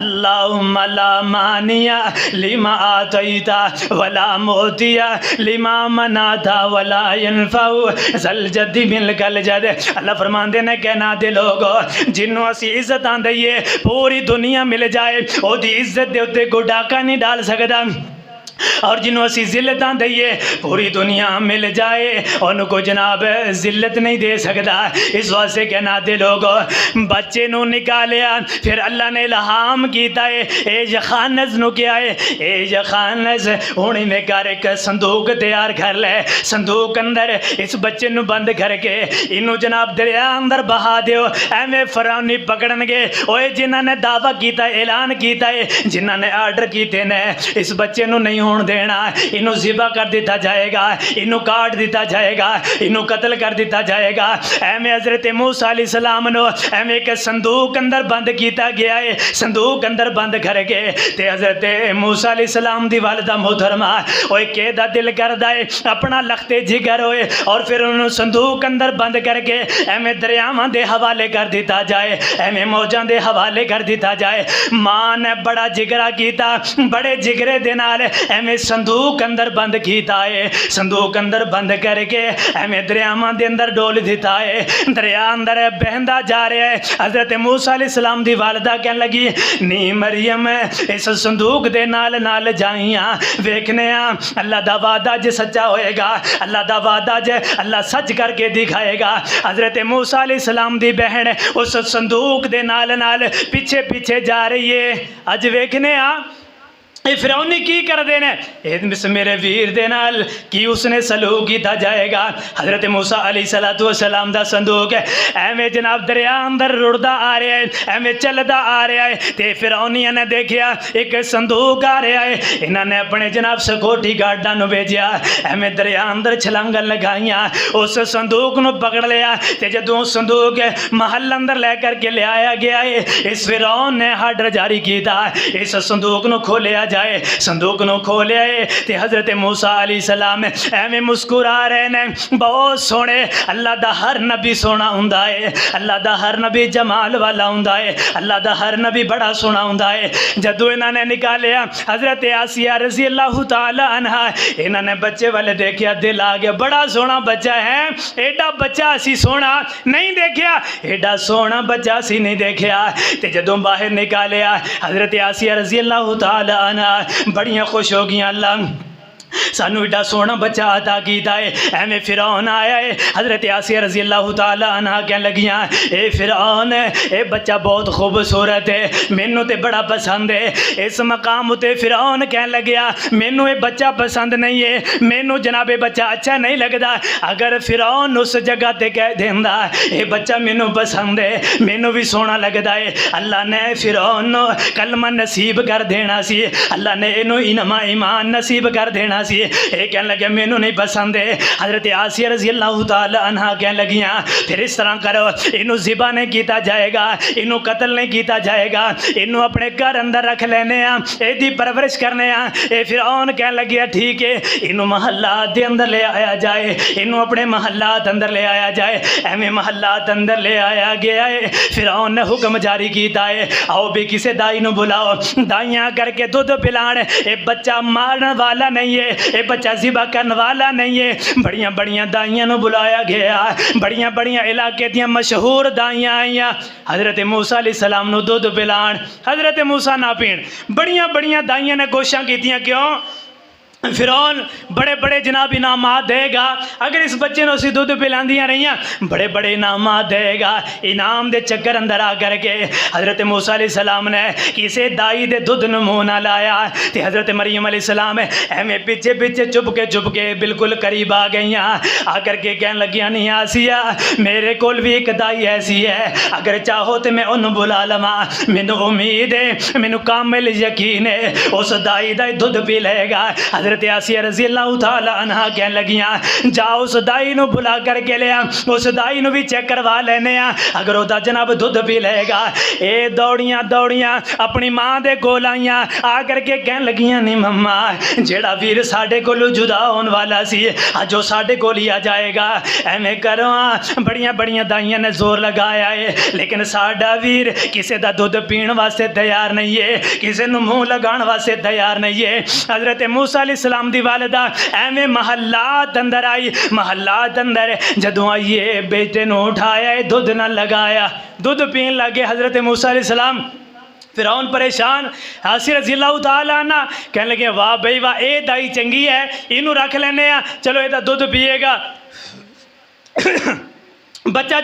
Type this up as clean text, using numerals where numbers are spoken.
अल्लाहुम्मा ला मानिया लिमा आतैता वला मोतिया लिमा मनाता वला यनफाउ ज़ल जद्दी मिलकल जद। अल्लाह फरमाते ने कहना दे लोगो जिन्हों असी इज्जत दईए पूरी दुनिया मिल जाए ओदी इज्जत दे उत्ते कोई डाका नहीं डाल सकता, और जिन्हों असी जिल्लत दईए पूरी दुनिया मिल जाए उनको जनाब जिल्लत नहीं दे सकता। इस वास्ते कहना दे लोगो बच्चे नू निकालिया फिर अल्लाह ने इल्हाम किया है ए यखानस नू क्या है ए यखानस हुण में कर एक संदूक तैयार कर ले, संदूक अंदर इस बच्चे नू बंद करके इनू जनाब दरिया अंदर बहा दियो। एवें फरौनी पकड़नगे ओए जिन्हां ने दावा किया ऐलान किया है जिन्हां ने आर्डर किए ने इस बच्चे नू नहीं होने देना, इनू ज़िबा कर दिया जाएगा, इनू काट दिया जाएगा, इनू कत्ल कर दिया जाएगा। एवें हज़रत मूसा अलैहिस्सलाम नो एवें एक संदूक अंदर बंद किया गया है, संदूक अंदर बंद करके ते हज़रत मूसा अलैहिस्सलाम दी वालिदा मोहतरमा ओए केदा दिल करदा है अपना लखते जिगर होए और फिर उन्होंने संदूक अंदर बंद करके एवें दरियावां दे हवाले कर दिया जाए, एवें मौजां दे हवाले कर दिया जाए। मां ने बड़ा जिगरा किया, बड़े जिगरे दे नाल एवें संदूक अंदर बंद किया है, संदूक अंदर बंद करके एवें दरियावां दे अंदर डोल दिता है, दरिया अंदर बहंदा जा रहा है। हज़रत मूसा अलैहिस्सलाम दी वालिदा कहन लगी नी मरियम इस संदूक दे नाल नाल जाइयां वेखने अल्लाह दा वादा जे सच्चा होएगा, अल्लाह दा वादा जे अल्लाह सच करके दिखाएगा। हज़रत मूसा अलैहिस्सलाम दी बहन उस संदूक दे नाल नाल पीछे पीछे जा रही है। अज वेखने फिरौनी की कर देने मेरे वीर दे नाल की उसने सलूक किया जाएगा। हज़रत मूसा अलैहिस्सलाम दा संदूक एवें जनाब दरिया अंदर रुड़दा आ रहा है, एवें चलदा आ रहा है ते फिरौनिया ने देखिया एक संदूक आ रहा है, इन्होंने अपने जनाब सिक्योरिटी गार्डा नू भेजिया एवें दरिया अंदर छलांगन लगाइया, उस संदूक नू पकड़ लिया ते जदों संदूक महल अंदर लैकर के लिया गया है इस फिरौन ने आर्डर जारी किया इस संदूक नू खोलिया जाए। संदूक नू खोलिया है ते हज़रत मूसा अलैहिस्सलाम एवें मुस्कुरा रहे ने। बहुत सोहने अल्लाह दा हर नबी सोहना हुंदा है, अल्लाह दा हर नबी जमाल वाला हुंदा है, अल्लाह दा हर नबी बड़ा सोहना हुंदा है। जदों इन्होंने निकालिया हज़रत आसिया रज़ी अल्लाह तआला अन्हा इन्होंने बच्चे वाले देखिया दिल आ गया, बड़ा सोहना बच्चा है, एडा बच्चा असी सोहना नहीं देखिया, एडा सोहना बच्चा असी नहीं देखिया। ते जदों बाहर निकालिया हज़रत आसिया रज़ी अल्लाह तआला अन्हा बड़ियां खुश हो गई, अल्लाह सानू एडा सोहना बच्चा अता कीता है। एवें फिरौन आया है, हज़रत आसिया रज़ी अल्लाह तआला अन्हा कहन लगियां ए फिरौन ए बच्चा बहुत खूबसूरत है, मैनू तो बड़ा पसंद है। इस मकाम उत्ते फिरौन कहन लग्या मैनू ये बच्चा पसंद नहीं है, मैनू जनाब ये बच्चा अच्छा नहीं लगता। अगर फिरौन उस जगह ते कह देंदा ये बच्चा मैनू पसंद है, मैनू भी सोहना लगता है, अल्लाह ने फिरौन कलमा नसीब कर देना सी, अल्लाह ने इनू इनमा ईमान नसीब कर देना सी। ये कहने लगे मैनू नहीं पसंद है। हज़रत आसिया रज़ी अल्लाह तआला अन्हा कहन लगियां फिर इस तरह करो, इनू ज़िबा नहीं किया जाएगा, इनू कत्ल नहीं किया जाएगा, इनू अपने घर अंदर रख लेने एदी परवरिश करने। ये फिरौन कहन लगिया ठीक है, इनू महल्लात दे अंदर ले आया जाए, इनू अपने महल्लात अंदर ले आया जाए। एवें महल्लात अंदर ले आया गया है। फिरौन ने हुक्म जारी किया है आओ भी किसी दाई नू बुलाओ, दाइयाँ करके दुध पिलाण। ये बच्चा मारने वाला नहीं है, ये बच्चा ज़िबा करने वाला नहीं है। बड़ियां बड़ियां दाइयां नू बुलाया गया, बड़ियां बड़ियां इलाके दियां मशहूर दाइयां आईयां हज़रत मूसा अलैहिस्सलाम नू दुध पिलाण। हज़रत मूसा ना पीण, बड़ियां बड़ियां दाइयां ने कोशिशां कीतियां, क्यों फिरौन बड़े बड़े जनाब इनामात देगा अगर इस बच्चे ने उसी दुध पिलांदियां रहियां, बड़े बड़े इनामात देगा। इनाम दे चक्कर अंदर आ करके हज़रत मूसा अलैहिस्सलाम ने किसी दाई दे दुध नू मुँह ना लाया तो हज़रत मरियम अलैहिस्सलाम एवें पीछे पीछे चुप के बिल्कुल करीब आ गई, आकर के कहन लगियां नहीं आसिया मेरे कोल भी एक दाई ऐसी है, अगर चाहो तो मैं उन्होंने बुला लवा, मैनू उम्मीद है, मैनू कामिल यकीन है उस दाई दा दुध पी लेगा। हज़रत आसिया रज़ी अल्लाह तआला अन्हा कहन लगियां जाओ उस दाई नूं बुला करके लिया, उस दाई नूं भी चेक करवा लेने आ, अगर वह जनाब दुध पी लेगा। ये दौड़ियां दौड़ियां अपनी माँ दे कोल आईयां, आ करके कहन लगियां नी मम्मा जेड़ा वीर साडे कोलों जुदा होने वाला सी अज वो साडे कोल ही आ जाएगा। एवें करो बड़ियां बड़ियां दाइयां ने जोर लगाया है, लेकिन साडा वीर किसी का दुध पीण वास्ते तैयार नहीं है, किसी नूं मूँह लगाण वास्ते तैयार नहीं है। हज़रत मूसा अलैहिस्सलाम दी वालिदा एवें महल्लात अंदर आई, महल्लात अंदर जदों आइए बेटे नूं उठाया, दुध ना लगाया, दुध पीन लगे हज़रत मूसा अलैहिस्सलाम। फिरौन परेशान, आसिया रज़ी अल्लाह तआला अन्हा कहने लगे वाह बई वाह, ये दाई चंगी है, इनू रख लेने आ, चलो ये दुध पिएगा। बच्चा